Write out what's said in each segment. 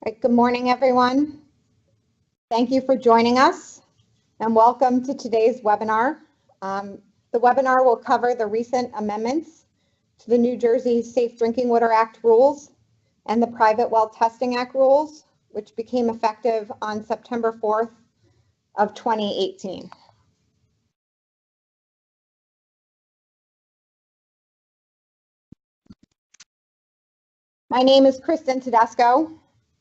Right, good morning, everyone. Thank you for joining us and welcome to today's webinar. The webinar will cover the recent amendments to the New Jersey Safe Drinking Water Act rules and the Private Well Testing Act rules, which became effective on September 4th of 2018. My name is Kristen Tedesco.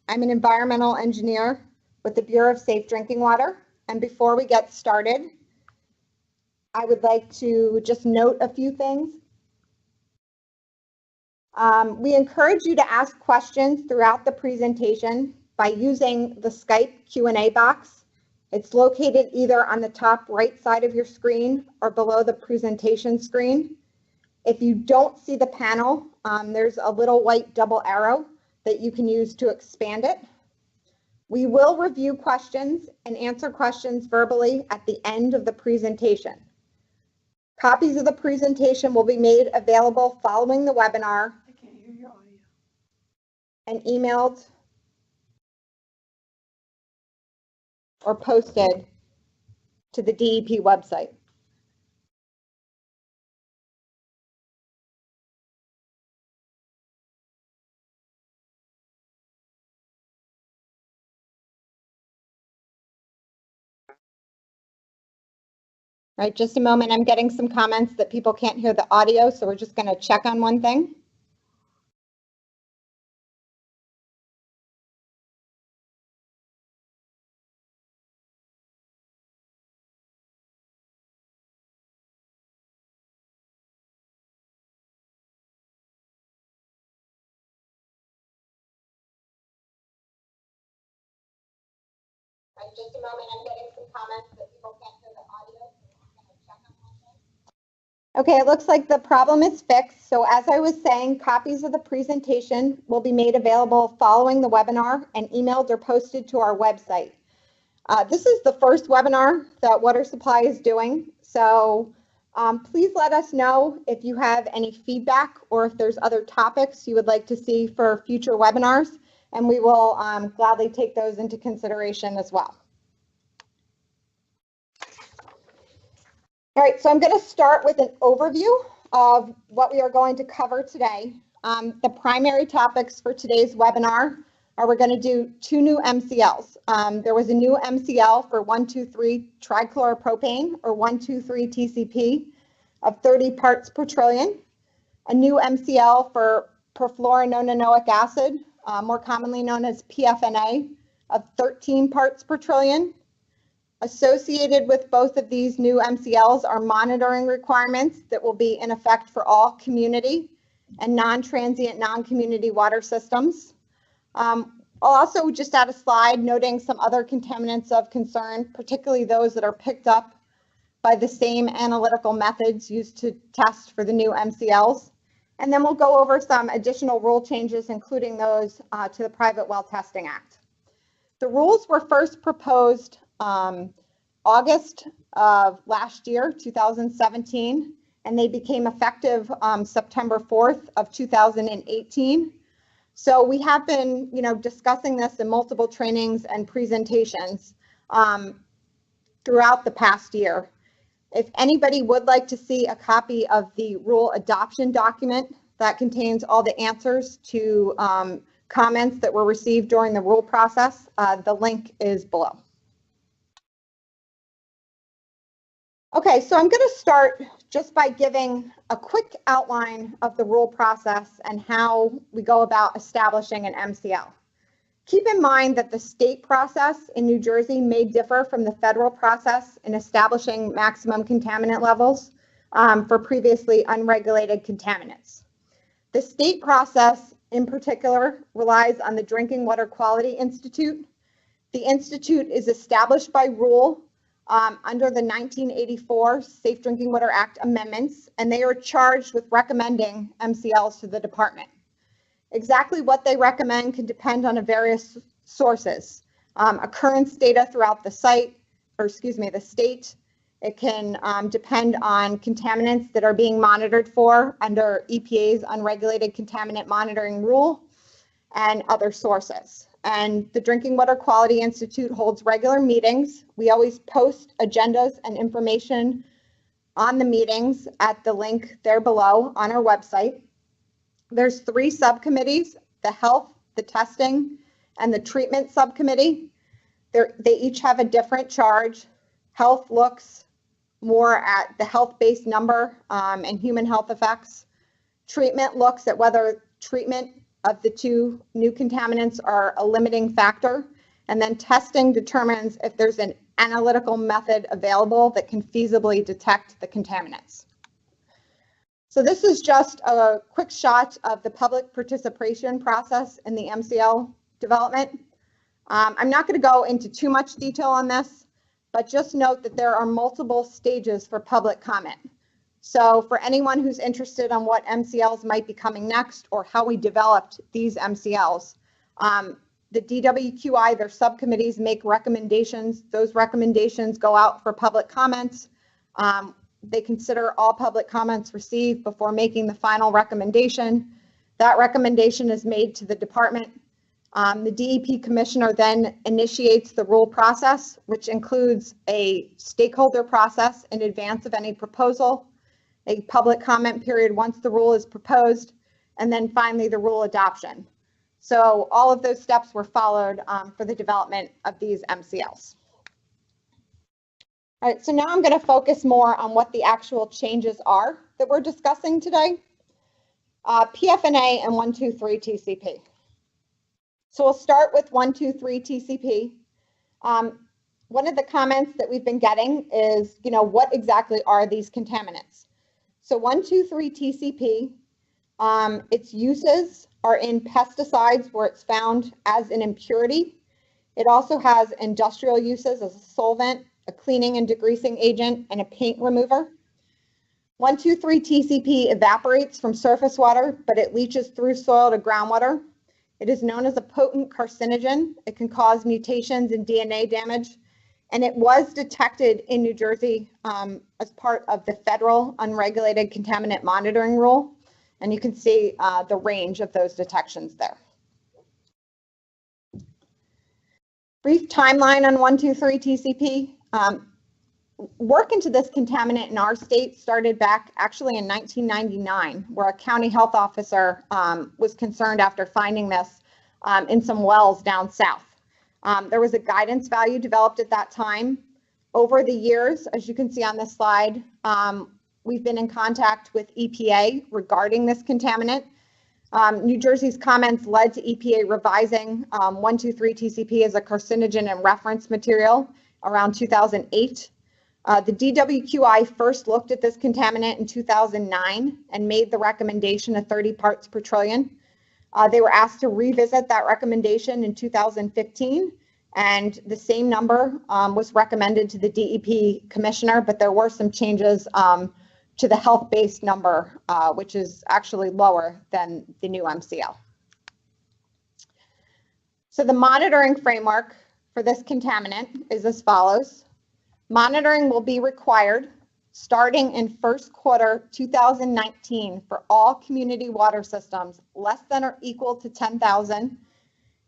I'm an environmental engineer with the Bureau of Safe Drinking Water. And before we get started, I would like to just note a few things. We encourage you to ask questions throughout the presentation by using the Skype Q&A box. It's located either on the top right side of your screen or below the presentation screen. If you don't see the panel, there's a little white double arrow that you can use to expand it. We will review questions and answer questions verbally at the end of the presentation. Copies of the presentation will be made available following the webinar. I can't hear your audio. And emailed or posted to the DEP website. All right, just a moment. I'm getting some comments that people can't hear the audio, so we're just going to check on one thing. All right, just a moment. I'm getting some comments that people can't hear the audio, so we're just going to check on one thing. Okay, it looks like the problem is fixed. So as I was saying, copies of the presentation will be made available following the webinar and emailed or posted to our website. This is the first webinar that Water Supply is doing. So please let us know if you have any feedback or if there's other topics you would like to see for future webinars, and we will gladly take those into consideration as well. All right, so I'm going to start with an overview of what we are going to cover today. The primary topics for today's webinar are we're going to do two new MCLs. There was a new MCL for 1,2,3 trichloropropane or 1,2,3 TCP of 30 parts per trillion, a new MCL for perfluorononoic acid, more commonly known as PFNA, of 13 parts per trillion. Associated with both of these new MCLs are monitoring requirements that will be in effect for all community and non-transient, non-community water systems. I'll also just add a slide noting some other contaminants of concern, particularly those that are picked up by the same analytical methods used to test for the new MCLs. And then we'll go over some additional rule changes, including those to the Private Well Testing Act. The rules were first proposed August of last year, 2017, and they became effective September 4th of 2018. So we have been, discussing this in multiple trainings and presentations throughout the past year. If anybody would like to see a copy of the rule adoption document that contains all the answers to comments that were received during the rule process, the link is below. Okay, so I'm going to start just by giving a quick outline of the rule process and how we go about establishing an MCL. Keep in mind that the state process in New Jersey may differ from the federal process in establishing maximum contaminant levels for previously unregulated contaminants. The state process in particular relies on the Drinking Water Quality Institute. The institute is established by rule under the 1984 Safe Drinking Water Act amendments, and they are charged with recommending MCLs to the department. Exactly what they recommend can depend on various sources. Occurrence data throughout the site, the state. It can depend on contaminants that are being monitored for under EPA's unregulated contaminant monitoring rule and other sources. and the Drinking Water Quality Institute holds regular meetings. We always post agendas and information on the meetings at the link there below on our website. There's 3 subcommittees: the health, the testing, and the treatment subcommittee. They each have a different charge. Health looks more at the health-based number and human health effects. Treatment looks at whether treatment of the 2 new contaminants are a limiting factor. And then testing determines if there's an analytical method available that can feasibly detect the contaminants. So this is just a quick shot of the public participation process in the MCL development. I'm not going to go into too much detail on this, but just note that there are multiple stages for public comment. So for anyone who's interested on what MCLs might be coming next or how we developed these MCLs, the DWQI, their subcommittees make recommendations. Those recommendations go out for public comments. They consider all public comments received before making the final recommendation. That recommendation is made to the department. The DEP commissioner then initiates the rule process, which includes a stakeholder process in advance of any proposal, a public comment period once the rule is proposed, and then finally the rule adoption. So all of those steps were followed for the development of these MCLs. All right, so now I'm going to focus more on what the actual changes are that we're discussing today. PFNA and 123 TCP. So we'll start with 123 TCP. One of the comments that we've been getting is, what exactly are these contaminants? So 123 TCP, its uses are in pesticides where it's found as an impurity. It also has industrial uses as a solvent, a cleaning and degreasing agent, and a paint remover. 123 TCP evaporates from surface water, but it leaches through soil to groundwater. It is known as a potent carcinogen. It can cause mutations and DNA damage. And it was detected in New Jersey as part of the federal unregulated contaminant monitoring rule. And you can see the range of those detections there. Brief timeline on 123 TCP. Work into this contaminant in our state started back actually in 1999, where a county health officer was concerned after finding this in some wells down south. There was a guidance value developed at that time. Over the years, as you can see on this slide, we've been in contact with EPA regarding this contaminant. New Jersey's comments led to EPA revising 123 TCP as a carcinogen and reference material around 2008. The DWQI first looked at this contaminant in 2009 and made the recommendation of 30 parts per trillion. They were asked to revisit that recommendation in 2015, and the same number was recommended to the DEP commissioner, but there were some changes to the health-based number, which is actually lower than the new MCL. So the monitoring framework for this contaminant is as follows. Monitoring will be required starting in first quarter 2019 for all community water systems less than or equal to 10,000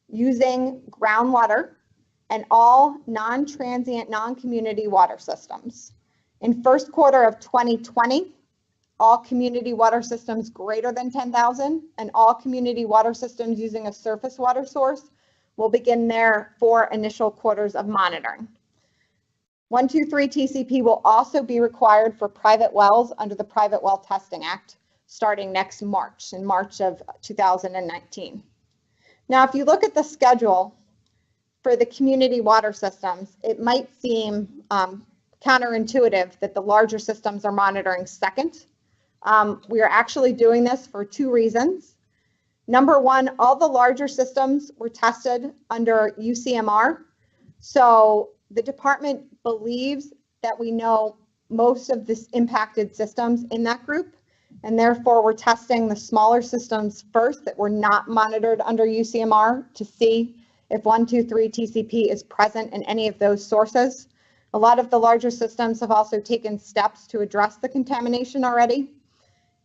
using groundwater and all non-transient, non-community water systems. In first quarter of 2020, all community water systems greater than 10,000 and all community water systems using a surface water source will begin their 4 initial quarters of monitoring. 123 TCP will also be required for private wells under the Private Well Testing Act starting next March, in March of 2019. Now, if you look at the schedule for the community water systems, it might seem counterintuitive that the larger systems are monitoring second. We are actually doing this for 2 reasons. Number one, all the larger systems were tested under UCMR. So the department believes that we know most of the impacted systems in that group, and therefore we're testing the smaller systems first that were not monitored under UCMR to see if 123 TCP is present in any of those sources. A lot of the larger systems have also taken steps to address the contamination already.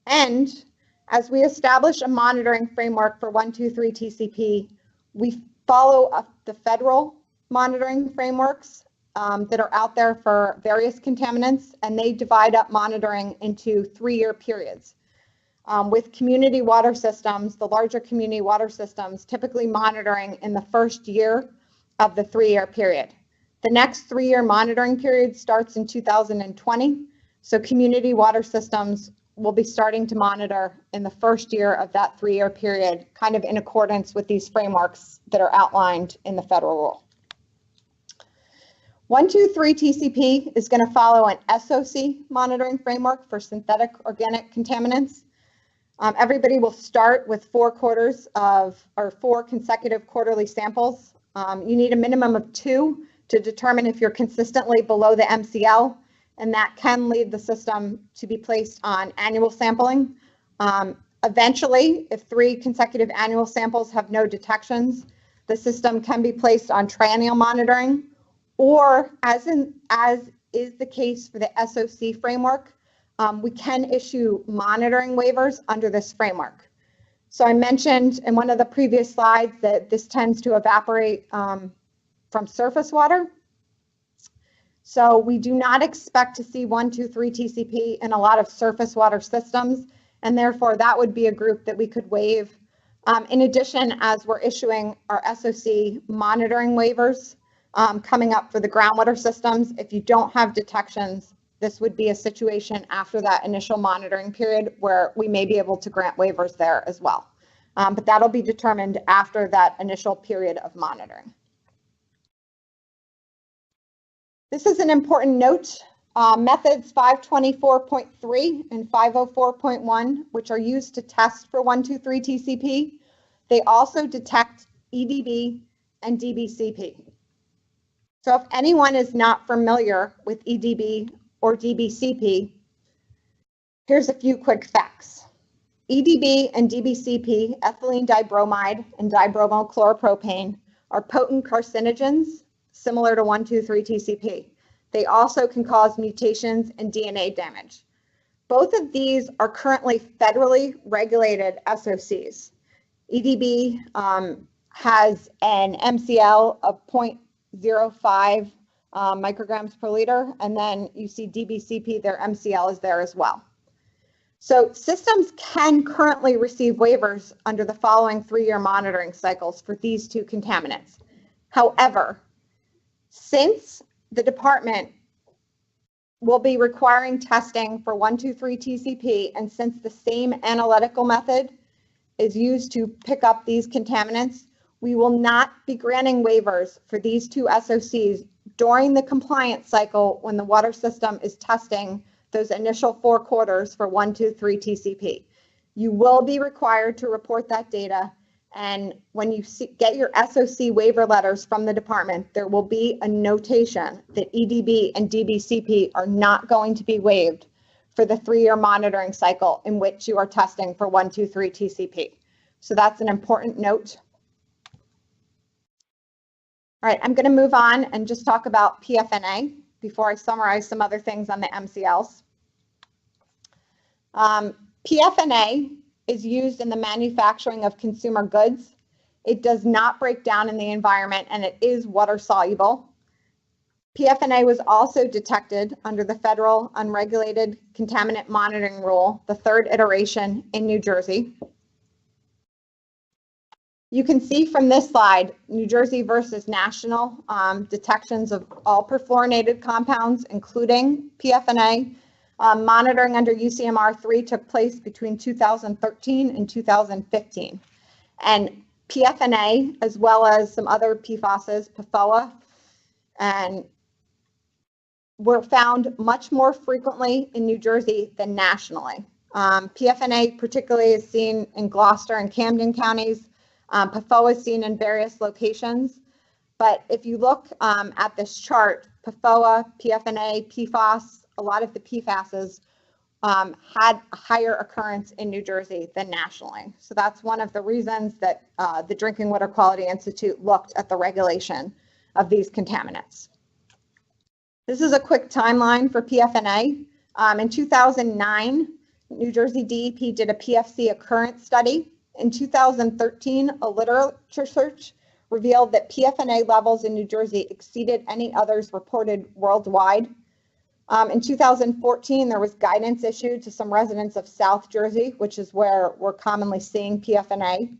And as we establish a monitoring framework for 123 TCP, we follow the federal monitoring frameworks that are out there for various contaminants, and they divide up monitoring into 3-year periods. With community water systems, the larger community water systems, typically monitoring in the first year of the 3-year period. The next 3-year monitoring period starts in 2020, so community water systems will be starting to monitor in the first year of that 3-year period, kind of in accordance with these frameworks that are outlined in the federal rule. 123 TCP is going to follow an SOC monitoring framework for synthetic organic contaminants. Everybody will start with 4 consecutive quarterly samples. You need a minimum of 2 to determine if you're consistently below the MCL, and that can lead the system to be placed on annual sampling. Eventually, if 3 consecutive annual samples have no detections, the system can be placed on triennial monitoring, or as is the case for the SOC framework, we can issue monitoring waivers under this framework. So I mentioned in one of the previous slides that this tends to evaporate from surface water. So we do not expect to see 123 TCP in a lot of surface water systems, and therefore that would be a group that we could waive. In addition, as we're issuing our SOC monitoring waivers coming up for the groundwater systems, if you don't have detections, this would be a situation after that initial monitoring period where we may be able to grant waivers there as well. But that'll be determined after that initial period of monitoring. This is an important note. Methods 524.3 and 504.1, which are used to test for 123 TCP, they also detect EDB and DBCP. So if anyone is not familiar with EDB or DBCP, here's a few quick facts. EDB and DBCP, ethylene dibromide and dibromochloroPropane, are potent carcinogens similar to 123 TCP. They also can cause mutations and DNA damage. Both of these are currently federally regulated SOCs. EDB has an MCL of 0.05 micrograms per liter, and then you see DBCP, their MCL is there as well. So systems can currently receive waivers under the following 3-year monitoring cycles for these 2 contaminants. However, since the department will be requiring testing for 123 TCP, and since the same analytical method is used to pick up these contaminants, we will not be granting waivers for these 2 SOCs during the compliance cycle when the water system is testing those initial 4 quarters for 123 TCP. You will be required to report that data, and when you get your SOC waiver letters from the department, there will be a notation that EDB and DBCP are not going to be waived for the 3-year monitoring cycle in which you are testing for 123 TCP. So that's an important note. All right, I'm going to move on and just talk about PFNA before I summarize some other things on the MCLs. PFNA is used in the manufacturing of consumer goods. It does not break down in the environment, and it is water soluble. PFNA was also detected under the federal unregulated contaminant monitoring rule, the 3rd iteration in New Jersey. You can see from this slide, New Jersey versus national detections of all perfluorinated compounds, including PFNA. Monitoring under UCMR 3 took place between 2013 and 2015. And PFNA, as well as some other PFASs, PFOA, and were found much more frequently in New Jersey than nationally. PFNA particularly is seen in Gloucester and Camden counties. PFOA is seen in various locations. But if you look at this chart, PFOA, PFNA, PFAS, a lot of the PFASs had a higher occurrence in New Jersey than nationally. So that's one of the reasons that the Drinking Water Quality Institute looked at the regulation of these contaminants. This is a quick timeline for PFNA. In 2009, New Jersey DEP did a PFC occurrence study. In 2013, a literature search revealed that PFNA levels in New Jersey exceeded any others reported worldwide. In 2014, there was guidance issued to some residents of South Jersey, which is where we're commonly seeing PFNA.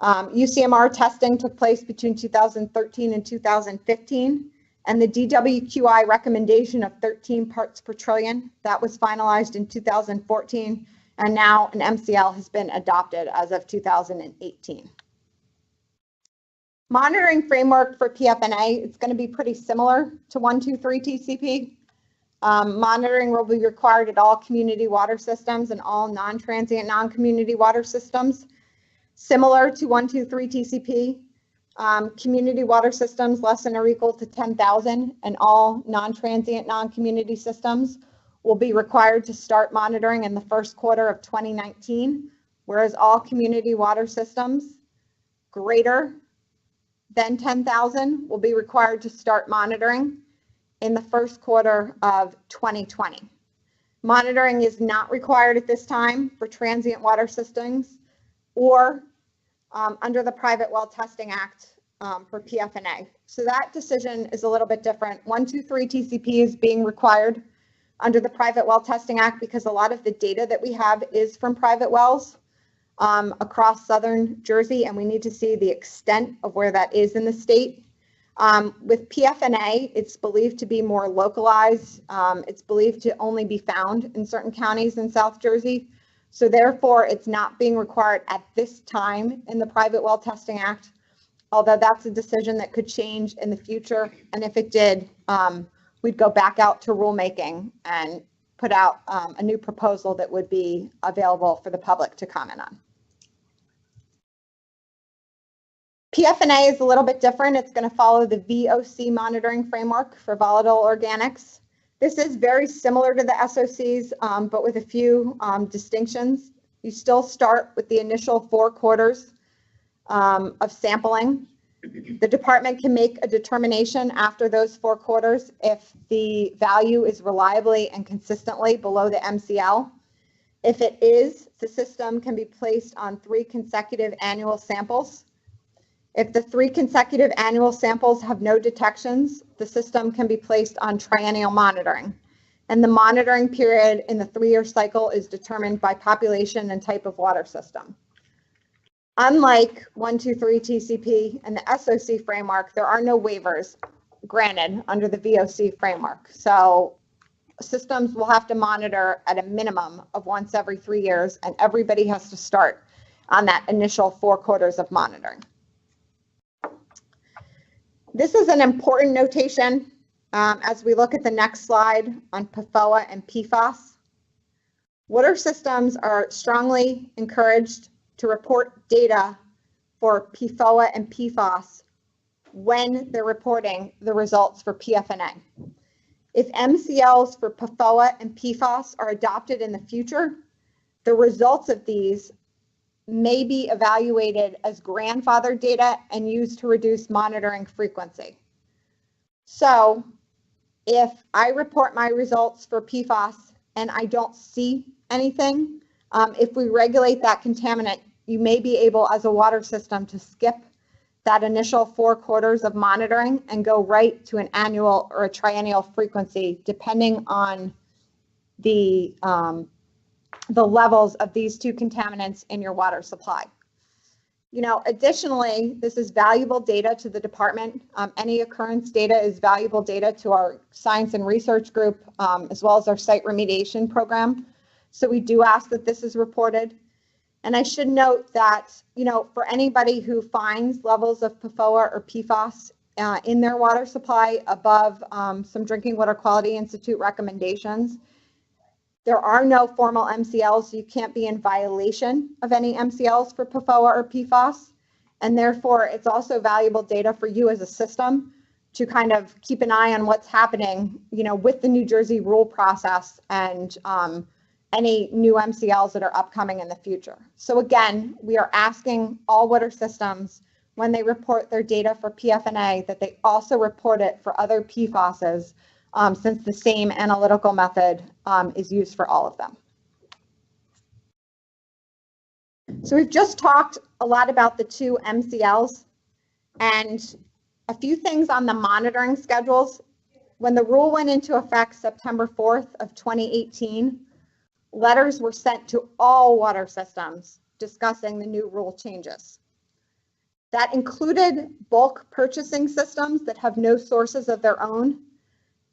UCMR testing took place between 2013 and 2015, and the DWQI recommendation of 13 parts per trillion, that was finalized in 2014, and now an MCL has been adopted as of 2018. Monitoring framework for PFNA, it's going to be pretty similar to 123 TCP. Monitoring will be required at all community water systems and all non-transient, non-community water systems. Similar to 123 TCP, community water systems less than or equal to 10,000 and all non-transient, non-community systems will be required to start monitoring in the first quarter of 2019, whereas all community water systems greater than 10,000 will be required to start monitoring in the first quarter of 2020. Monitoring is not required at this time for transient water systems or under the Private Well Testing Act for PFNA. So that decision is a little bit different. 123 TCP is being required under the Private Well Testing Act because a lot of the data that we have is from private wells across southern Jersey, and we need to see the extent of where that is in the state. With PFNA, it's believed to be more localized. It's believed to only be found in certain counties in South Jersey. So therefore, it's not being required at this time in the Private Well Testing Act, although that's a decision that could change in the future. And if it did, we'd go back out to rulemaking and put out a new proposal that would be available for the public to comment on. PFNA is a little bit different. It's going to follow the SOC Monitoring Framework for volatile organics. This is very similar to the SOCs, but with a few distinctions. You still start with the initial 4 quarters of sampling. The department can make a determination after those 4 quarters if the value is reliably and consistently below the MCL. If it is, the system can be placed on 3 consecutive annual samples. If the 3 consecutive annual samples have no detections, the system can be placed on triennial monitoring. And the monitoring period in the 3-year cycle is determined by population and type of water system. Unlike 123 TCP and the SOC framework, there are no waivers granted under the VOC framework. So systems will have to monitor at a minimum of once every 3 years, and everybody has to start on that initial 4 quarters of monitoring. This is an important notation as we look at the next slide on PFOA and PFAS. Water systems are strongly encouraged to report data for PFOA and PFAS when they're reporting the results for PFNA. If MCLs for PFOA and PFAS are adopted in the future, the results of these may be evaluated as grandfathered data and used to reduce monitoring frequency. So if I report my results for PFAS and I don't see anything, if we regulate that contaminant, you may be able as a water system to skip that initial 4 quarters of monitoring and go right to an annual or a triennial frequency, depending on the levels of these 2 contaminants in your water supply. You know, additionally, this is valuable data to the department. Any occurrence data is valuable data to our science and research group, as well as our site remediation program. So we do ask that this is reported. And I should note that, you know, for anybody who finds levels of PFOA or PFAS in their water supply above some Drinking Water Quality Institute recommendations, there are no formal MCLs, so you can't be in violation of any MCLs for PFOA or PFAS. And therefore, it's also valuable data for you as a system to kind of keep an eye on what's happening, you know, with the New Jersey rule process and any new MCLs that are upcoming in the future. So again, we are asking all water systems when they report their data for PFNA that they also report it for other PFASs, since the same analytical method is used for all of them. So we've just talked a lot about the 2 MCLs. And a few things on the monitoring schedules. When the rule went into effect September 4th of 2018, letters were sent to all water systems discussing the new rule changes. That included bulk purchasing systems that have no sources of their own.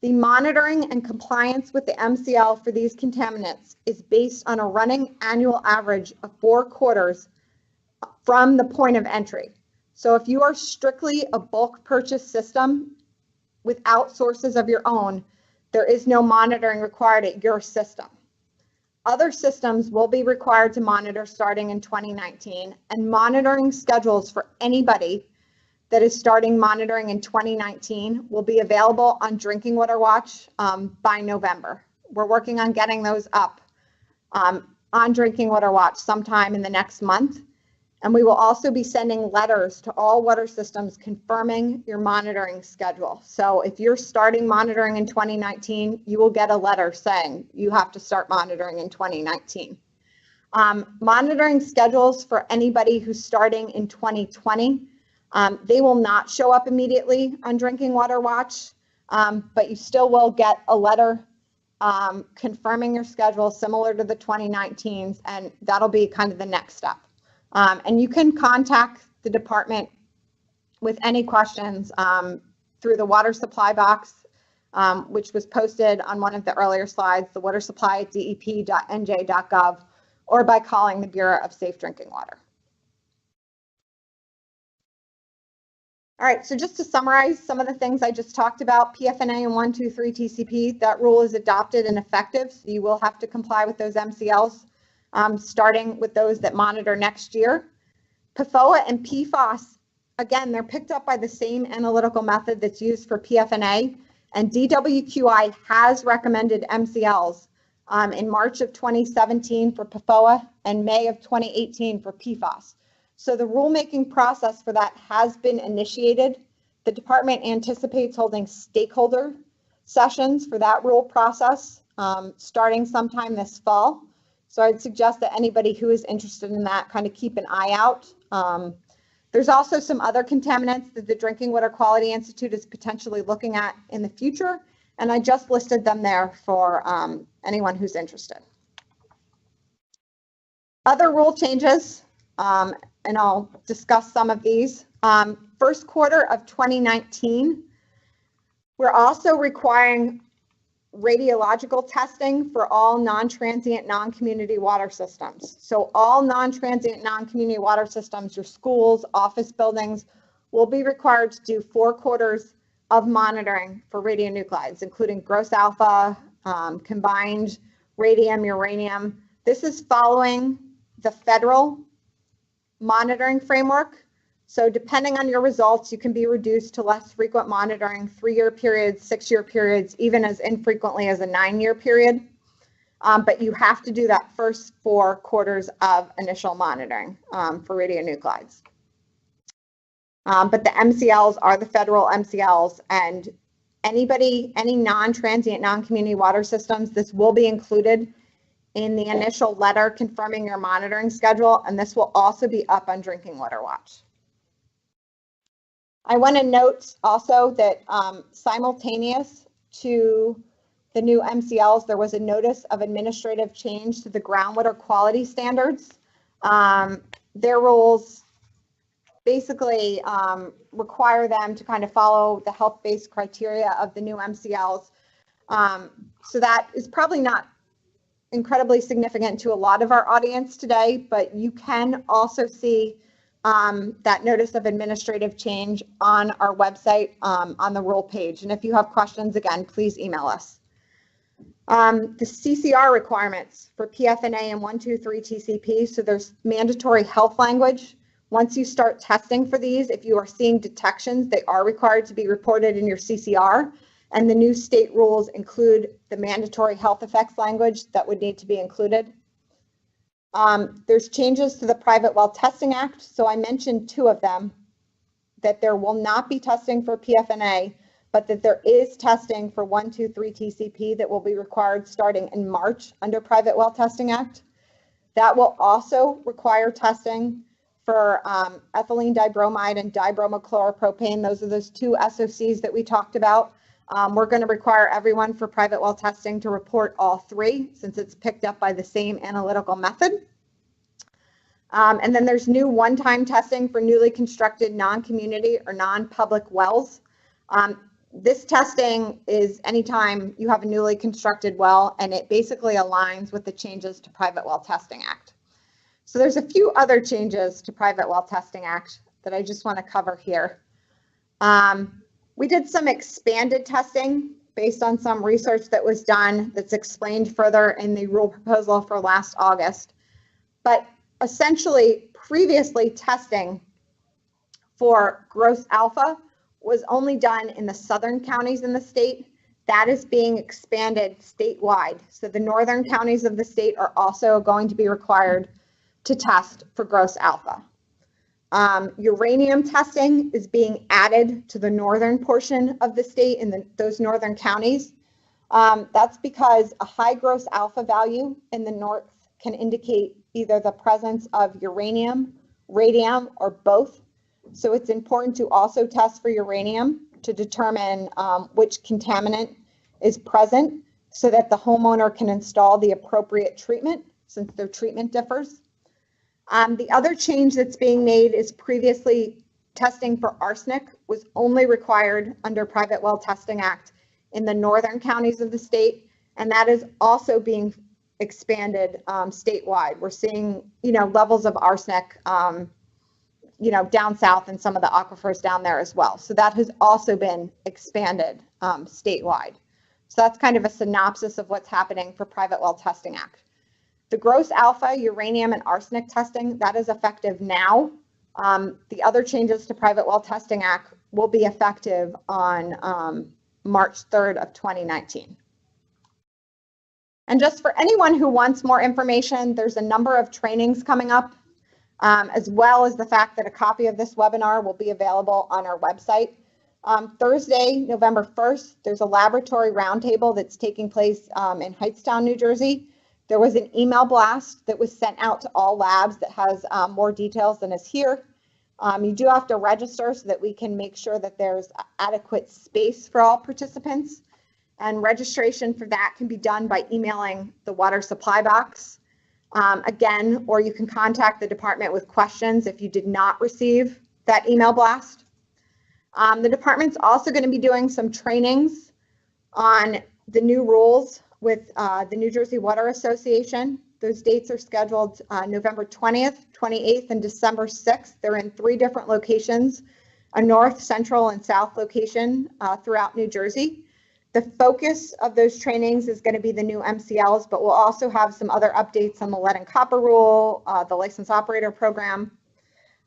The monitoring and compliance with the MCL for these contaminants is based on a running annual average of 4 quarters from the point of entry. So if you are strictly a bulk purchase system without sources of your own, there is no monitoring required at your system. Other systems will be required to monitor starting in 2019, and monitoring schedules for anybody that is starting monitoring in 2019 will be available on Drinking Water Watch by November. We're working on getting those up on Drinking Water Watch sometime in the next month. And we will also be sending letters to all water systems confirming your monitoring schedule. So if you're starting monitoring in 2019, you will get a letter saying you have to start monitoring in 2019. Monitoring schedules for anybody who's starting in 2020, they will not show up immediately on Drinking Water Watch, but you still will get a letter confirming your schedule similar to the 2019s, and that'll be kind of the next step. And you can contact the department with any questions through the water supply box, which was posted on one of the earlier slides, the water supply at dep.nj.gov, or by calling the Bureau of Safe Drinking Water. All right, so just to summarize some of the things I just talked about, PFNA and 123 TCP, that rule is adopted and effective, so you will have to comply with those MCLs. Starting with those that monitor next year. PFOA and PFOS, again, they're picked up by the same analytical method that's used for PFNA, and DWQI has recommended MCLs in March of 2017 for PFOA and May of 2018 for PFOS. So the rulemaking process for that has been initiated. The department anticipates holding stakeholder sessions for that rule process starting sometime this fall. So I'd suggest that anybody who is interested in that kind of keep an eye out. There's also some other contaminants that the Drinking Water Quality Institute is potentially looking at in the future, and I just listed them there for anyone who's interested. Other rule changes, and I'll discuss some of these. First quarter of 2019, we're also requiring radiological testing for all non-transient, non-community water systems. So all non-transient, non-community water systems, your schools, office buildings, will be required to do 4 quarters of monitoring for radionuclides, including gross alpha, combined radium, uranium. This is following the federal monitoring framework. So depending on your results, you can be reduced to less frequent monitoring, 3-year periods, 6-year periods, even as infrequently as a 9-year period. But you have to do that first 4 quarters of initial monitoring for radionuclides. But the MCLs are the federal MCLs, and any non-transient, non-community water systems, this will be included in the initial letter confirming your monitoring schedule, and this will also be up on Drinking Water Watch. I want to note also that simultaneous to the new MCLs, there was a notice of administrative change to the groundwater quality standards. Their rules basically require them to kind of follow the health-based criteria of the new MCLs. So that is probably not incredibly significant to a lot of our audience today, but you can also see that notice of administrative change on our website on the rule page. And if you have questions, again, please email us. The CCR requirements for PFNA and 123 TCP, so there's mandatory health language. Once you start testing for these, if you are seeing detections, they are required to be reported in your CCR. And the new state rules include the mandatory health effects language that would need to be included. There's changes to the Private Well Testing Act. So I mentioned 2 of them, that there will not be testing for PFNA, but that there is testing for 123 TCP that will be required starting in March under Private Well Testing Act. That will also require testing for ethylene dibromide and dibromachloropropane. Those are those two SOCs that we talked about. We're going to require everyone for private well testing to report all three, since it's picked up by the same analytical method. And then there's new one-time testing for newly constructed non-community or non-public wells. This testing is anytime you have a newly constructed well, and it basically aligns with the changes to Private Well Testing Act. So there's a few other changes to Private Well Testing Act that I just want to cover here. We did some expanded testing based on some research that was done that's explained further in the rule proposal for last August. But essentially, previously testing for gross alpha was only done in the southern counties in the state. That is being expanded statewide. So the northern counties of the state are also going to be required to test for gross alpha. Uranium testing is being added to the northern portion of the state in those northern counties. That's because a high gross alpha value in the north can indicate either the presence of uranium, radium, or both. So it's important to also test for uranium to determine which contaminant is present so that the homeowner can install the appropriate treatment, since their treatment differs. The other change that's being made is previously testing for arsenic was only required under Private Well Testing Act in the northern counties of the state, and that is also being expanded statewide. We're seeing, levels of arsenic, down south in some of the aquifers down there as well. So that has also been expanded statewide. So that's kind of a synopsis of what's happening for Private Well Testing Act. The gross alpha, uranium, and arsenic testing, that is effective now. The other changes to Private Well Testing Act will be effective on March 3rd of 2019. And just for anyone who wants more information, there's a number of trainings coming up, as well as the fact that a copy of this webinar will be available on our website. Thursday, November 1st, there's a laboratory roundtable that's taking place in Hightstown, New Jersey. There was an email blast that was sent out to all labs that has more details than is here. You do have to register so that we can make sure that there's adequate space for all participants. And registration for that can be done by emailing the water supply box. Again, or you can contact the department with questions if you did not receive that email blast. The department's also going to be doing some trainings on the new rules with the New Jersey Water Association. Those dates are scheduled November 20th, 28th, and December 6th. They're in 3 different locations, a north, central, and south location throughout New Jersey. The focus of those trainings is going to be the new MCLs, but we'll also have some other updates on the lead and copper rule, the license operator program.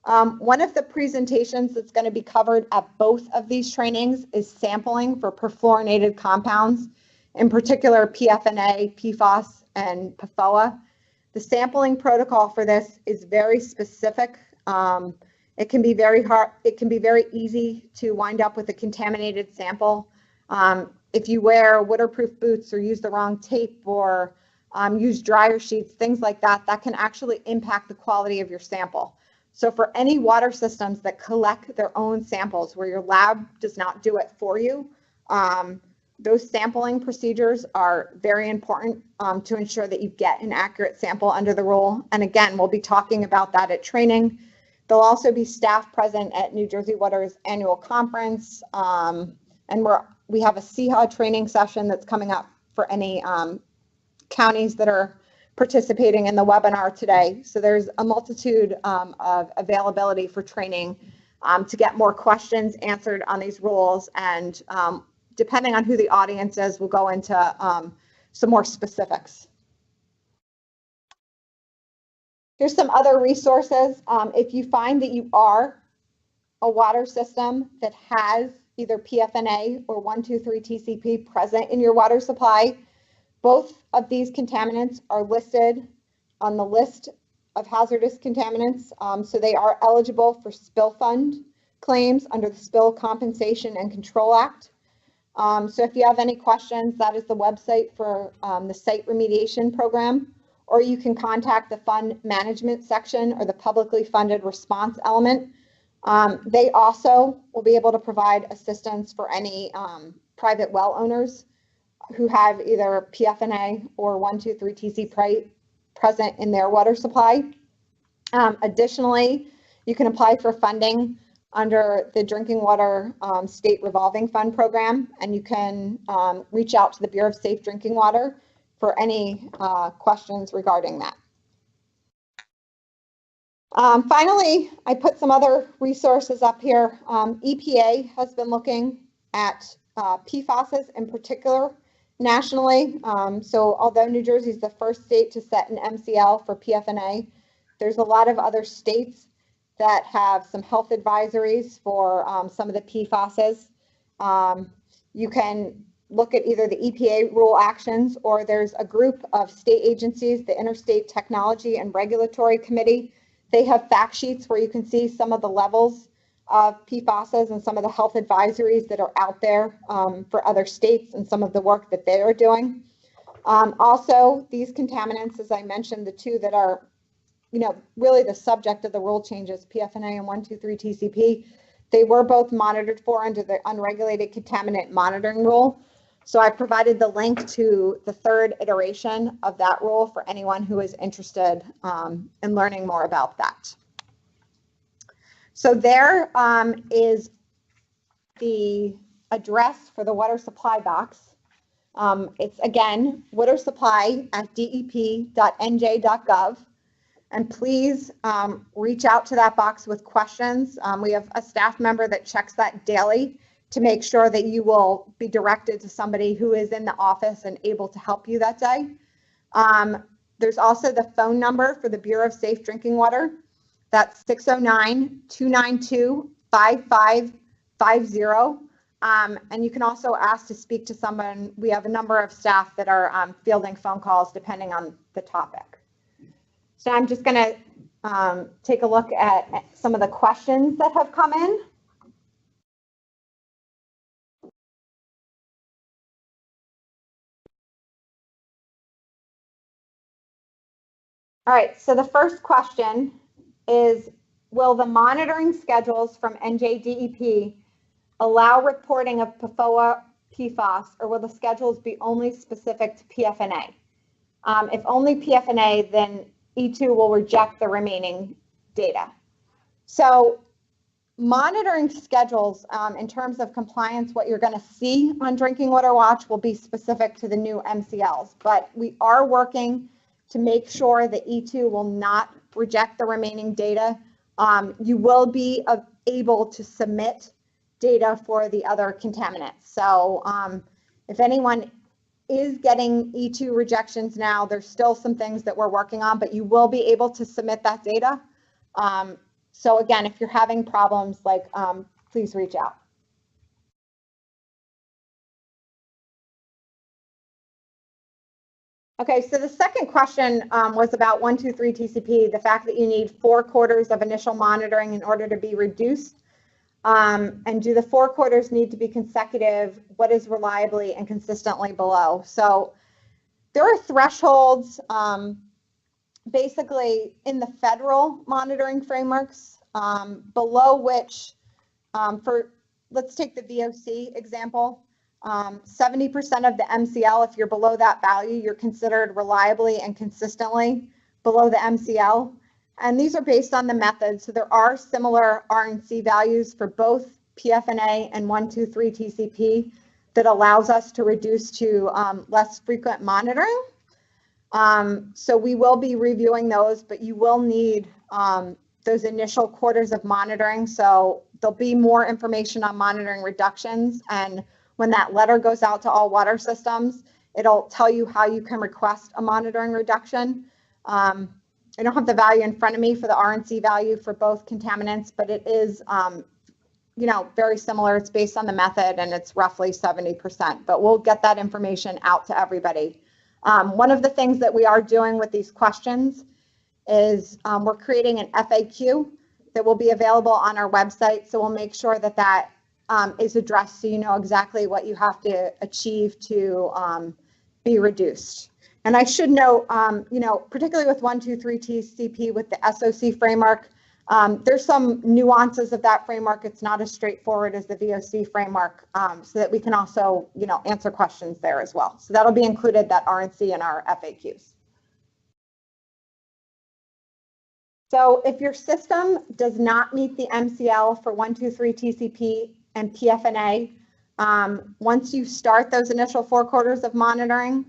One of the presentations that's going to be covered at both of these trainings is sampling for perfluorinated compounds, in particular PFNA, PFOS, and PFOA. The sampling protocol for this is very specific. It can be very hard. It can be very easy to wind up with a contaminated sample. If you wear waterproof boots or use the wrong tape or use dryer sheets, things like that, that can actually impact the quality of your sample. So for any water systems that collect their own samples where your lab does not do it for you, those sampling procedures are very important to ensure that you get an accurate sample under the rule. And again, we'll be talking about that at training. There'll also be staff present at New Jersey Water's annual conference. And we have a CHA training session that's coming up for any counties that are participating in the webinar today. So there's a multitude of availability for training to get more questions answered on these rules. And depending on who the audience is, we'll go into some more specifics. Here's some other resources. If you find that you are a water system that has either PFNA or 123 TCP present in your water supply, both of these contaminants are listed on the list of hazardous contaminants. So they are eligible for spill fund claims under the Spill Compensation and Control Act. So if you have any questions, that is the website for the site remediation program, or you can contact the fund management section or the publicly funded response element. They also will be able to provide assistance for any private well owners who have either PFNA or 123 TC present in their water supply. Additionally, you can apply for funding under the Drinking Water State Revolving Fund program, and you can reach out to the Bureau of Safe Drinking Water for any questions regarding that. Finally, I put some other resources up here. EPA has been looking at PFASs in particular nationally. So although New Jersey is the first state to set an MCL for PFNA, there's a lot of other states that have some health advisories for some of the PFASs. You can look at either the EPA rule actions, or there's a group of state agencies, the Interstate Technology and Regulatory Committee. They have fact sheets where you can see some of the levels of PFASs and some of the health advisories that are out there for other states and some of the work that they are doing. Also, these contaminants, as I mentioned, the two that are really the subject of the rule changes, PFNA and 123 TCP, they were both monitored for under the unregulated contaminant monitoring rule. So I provided the link to the third iteration of that rule for anyone who is interested in learning more about that. So there is the address for the water supply box. It's again, watersupply@dep.nj.gov. And please reach out to that box with questions. We have a staff member that checks that daily to make sure that you will be directed to somebody who is in the office and able to help you that day. There's also the phone number for the Bureau of Safe Drinking Water. That's 609-292-5550. And you can also ask to speak to someone. We have a number of staff that are fielding phone calls depending on the topic. So I'm just going to take a look at some of the questions that have come in. All right, so the first question is, will the monitoring schedules from NJDEP allow reporting of PFOA/PFAS, or will the schedules be only specific to PFNA? If only PFNA, then E2 will reject the remaining data. So monitoring schedules in terms of compliance, what you're going to see on Drinking Water Watch will be specific to the new MCLs, but we are working to make sure that E2 will not reject the remaining data. You will be able to submit data for the other contaminants. So if anyone is getting E2 rejections now, there's still some things that we're working on, but you will be able to submit that data. So again, if you're having problems, please reach out. Okay, so the second question was about 123 TCP, the fact that you need 4 quarters of initial monitoring in order to be reduced. And do the 4 quarters need to be consecutive? What is reliably and consistently below? So there are thresholds basically in the federal monitoring frameworks below which, let's take the VOC example, 70% of the MCL, if you're below that value, you're considered reliably and consistently below the MCL. And these are based on the method. So there are similar R&C values for both PFNA and 123 TCP that allows us to reduce to less frequent monitoring. So we will be reviewing those, but you will need those initial quarters of monitoring. So there'll be more information on monitoring reductions. And when that letter goes out to all water systems, it'll tell you how you can request a monitoring reduction. I don't have the value in front of me for the R&C value for both contaminants, but it is, very similar. It's based on the method and it's roughly 70%, but we'll get that information out to everybody. One of the things that we are doing with these questions is we're creating an FAQ that will be available on our website. So we'll make sure that that is addressed so you know exactly what you have to achieve to be reduced. And I should note, particularly with 123 TCP with the SOC framework, there's some nuances of that framework. It's not as straightforward as the VOC framework, so that we can also, answer questions there as well. So that'll be included, that RNC, in our FAQs. So if your system does not meet the MCL for 123 TCP and PFNA, once you start those initial 4 quarters of monitoring,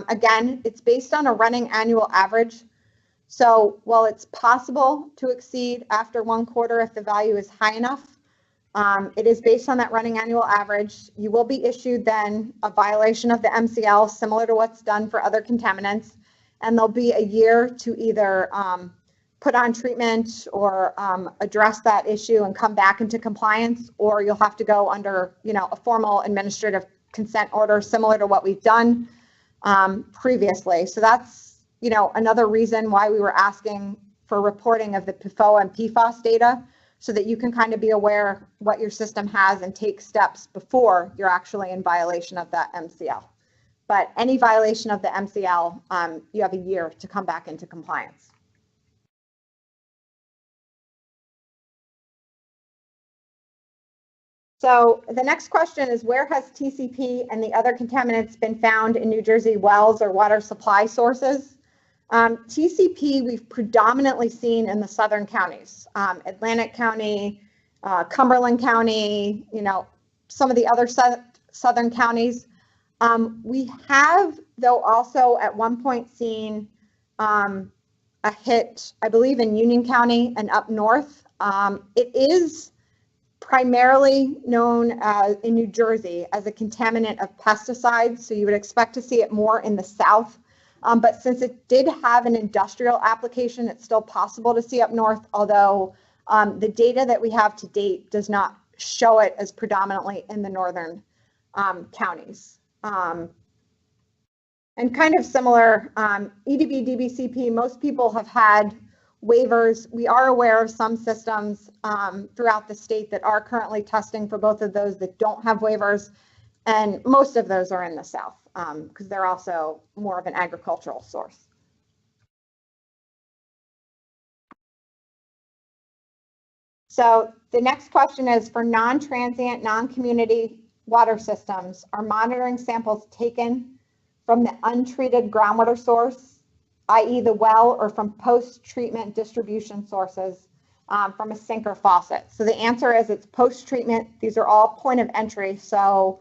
again, it's based on a running annual average. So while it's possible to exceed after 1 quarter if the value is high enough, it is based on that running annual average. You will be issued then a violation of the MCL, similar to what's done for other contaminants, and there'll be a year to either put on treatment or address that issue and come back into compliance, or you'll have to go under, a formal administrative consent order similar to what we've done previously. So that's, another reason why we were asking for reporting of the PFOA and PFAS data, so that you can kind of be aware what your system has and take steps before you're actually in violation of that MCL. But any violation of the MCL, you have a year to come back into compliance. So the next question is, where has TCP and the other contaminants been found in New Jersey wells or water supply sources? TCP we've predominantly seen in the southern counties, Atlantic County, Cumberland County, some of the other southern counties. We have, though, also at one point seen a hit, I believe, in Union County and up north. It is primarily known in New Jersey as a contaminant of pesticides, so you would expect to see it more in the south. But since it did have an industrial application, it's still possible to see up north, although the data that we have to date does not show it as predominantly in the northern counties. And kind of similar, EDB, DBCP, most people have had waivers. We are aware of some systems throughout the state that are currently testing for both of those that don't have waivers, and most of those are in the south because they're also more of an agricultural source. So the next question is, for non-transient, non-community water systems, are monitoring samples taken from the untreated groundwater source, i.e. the well, or from post-treatment distribution sources from a sink or faucet? So the answer is it's post-treatment. These are all point of entry, so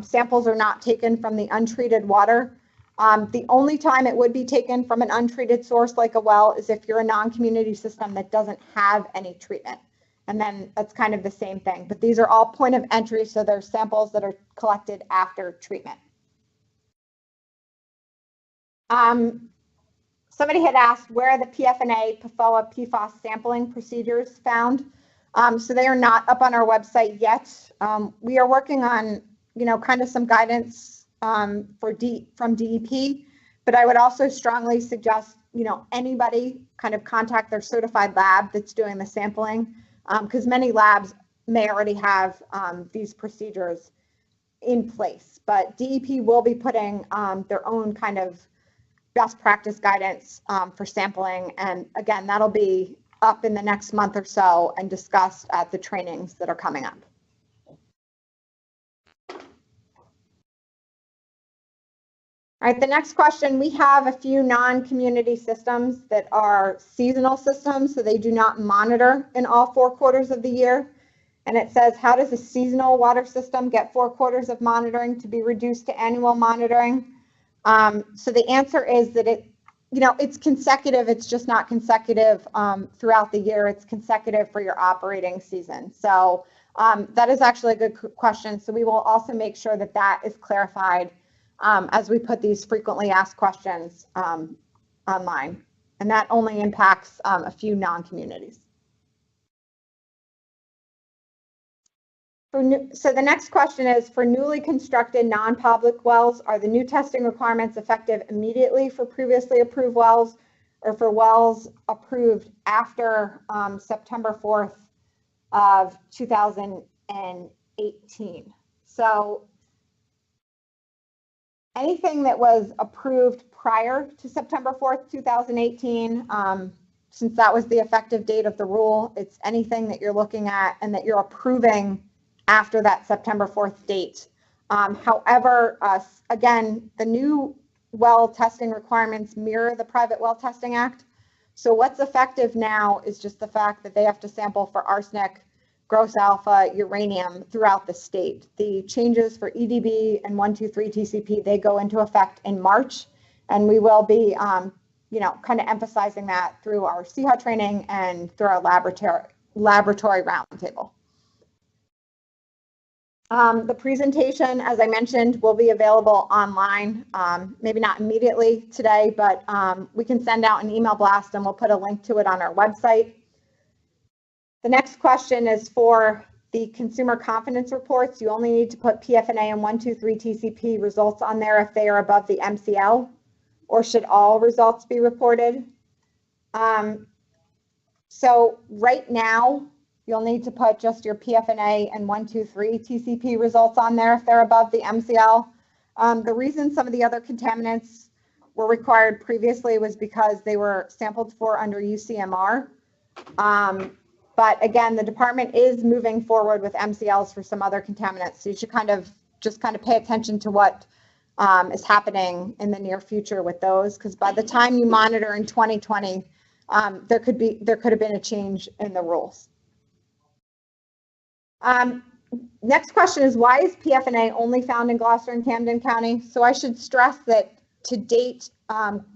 samples are not taken from the untreated water. The only time it would be taken from an untreated source like a well is if you're a non-community system that doesn't have any treatment. And then that's kind of the same thing. But these are all point of entry, so they're samples that are collected after treatment. Somebody had asked, where are the PFNA, PFOA, PFAS sampling procedures found? So they are not up on our website yet. We are working on, kind of some guidance from DEP, but I would also strongly suggest, anybody kind of contact their certified lab that's doing the sampling, because many labs may already have these procedures in place. But DEP will be putting their own kind of best practice guidance for sampling. And again, that'll be up in the next month or so and discussed at the trainings that are coming up. All right, the next question, we have a few non-community systems that are seasonal systems, so they do not monitor in all 4 quarters of the year. And it says, how does a seasonal water system get 4 quarters of monitoring to be reduced to annual monitoring? So the answer is that it's consecutive. It's just not consecutive throughout the year. It's consecutive for your operating season. So that is actually a good question. So we will also make sure that that is clarified as we put these frequently asked questions online. And that only impacts a few non-communities. So the next question is, for newly constructed non-public wells, are the new testing requirements effective immediately for previously approved wells, or for wells approved after September 4th of 2018? So anything that was approved prior to September 4th, 2018. Since that was the effective date of the rule, it's anything that you're looking at and that you're approving after that September 4th date. However, again, the new well testing requirements mirror the Private Well Testing Act. So what's effective now is just the fact that they have to sample for arsenic, gross alpha, uranium throughout the state. The changes for EDB and 123 TCP, they go into effect in March, and we will be kind of emphasizing that through our CHA training and through our laboratory roundtable. The presentation, as I mentioned, will be available online, maybe not immediately today, but we can send out an email blast and we'll put a link to it on our website. The next question is for the consumer confidence reports. You only need to put PFNA and 123 TCP results on there if they are above the MCL, or should all results be reported? So right now, you'll need to put just your PFNA and 123 TCP results on there if they're above the MCL. The reason some of the other contaminants were required previously was because they were sampled for under UCMR. But again, the department is moving forward with MCLs for some other contaminants. So you should just pay attention to what is happening in the near future with those, because by the time you monitor in 2020, there could have been a change in the rules. Next question is, why is PFNA only found in Gloucester and Camden County? So I should stress that to date,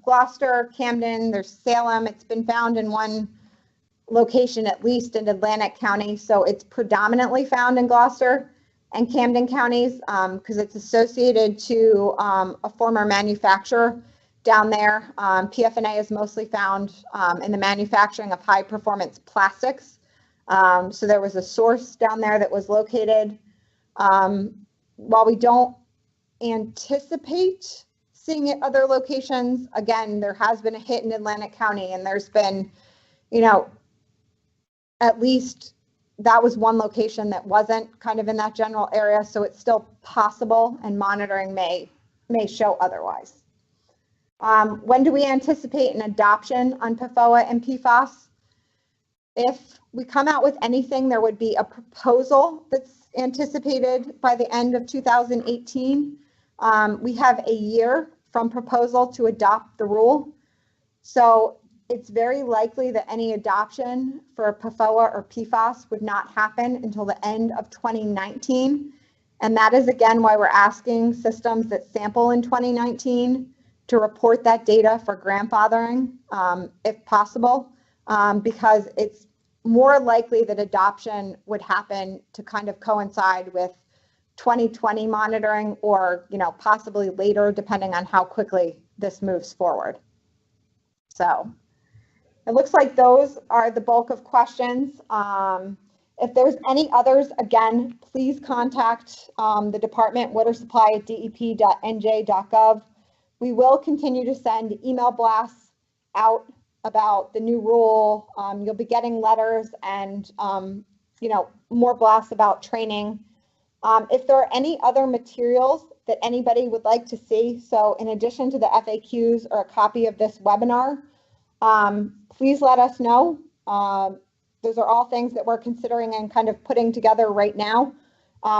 Gloucester, Camden, there's Salem, it's been found in one location, at least in Atlantic County. So it's predominantly found in Gloucester and Camden counties because it's associated to a former manufacturer down there. PFNA is mostly found in the manufacturing of high performance plastics. So there was a source down there that was located. While we don't anticipate seeing it other locations, again, there has been a hit in Atlantic County, and there's been, at least that was one location that wasn't kind of in that general area. So it's still possible, and monitoring may show otherwise. When do we anticipate an adoption on PFOA and PFAS? If we come out with anything, there would be a proposal that's anticipated by the end of 2018. We have a year from proposal to adopt the rule. So it's very likely that any adoption for PFOA or PFAS would not happen until the end of 2019. And that is, again, why we're asking systems that sample in 2019 to report that data for grandfathering, if possible, because it's more likely that adoption would happen to kind of coincide with 2020 monitoring, or possibly later, depending on how quickly this moves forward. So it looks like those are the bulk of questions. If there's any others, again, please contact the department, watersupply@dep.nj.gov. We will continue to send email blasts out about the new rule. You'll be getting letters and more blasts about training. If there are any other materials that anybody would like to see, so in addition to the FAQs or a copy of this webinar, please let us know. Those are all things that we're considering and kind of putting together right now,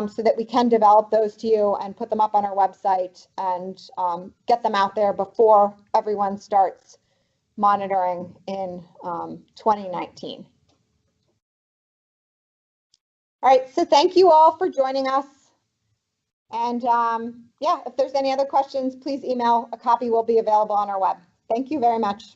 so that we can develop those to you and put them up on our website and get them out there before everyone starts monitoring in 2019. All right, so thank you all for joining us. And yeah, if there's any other questions, please email. A copy will be available on our web. Thank you very much.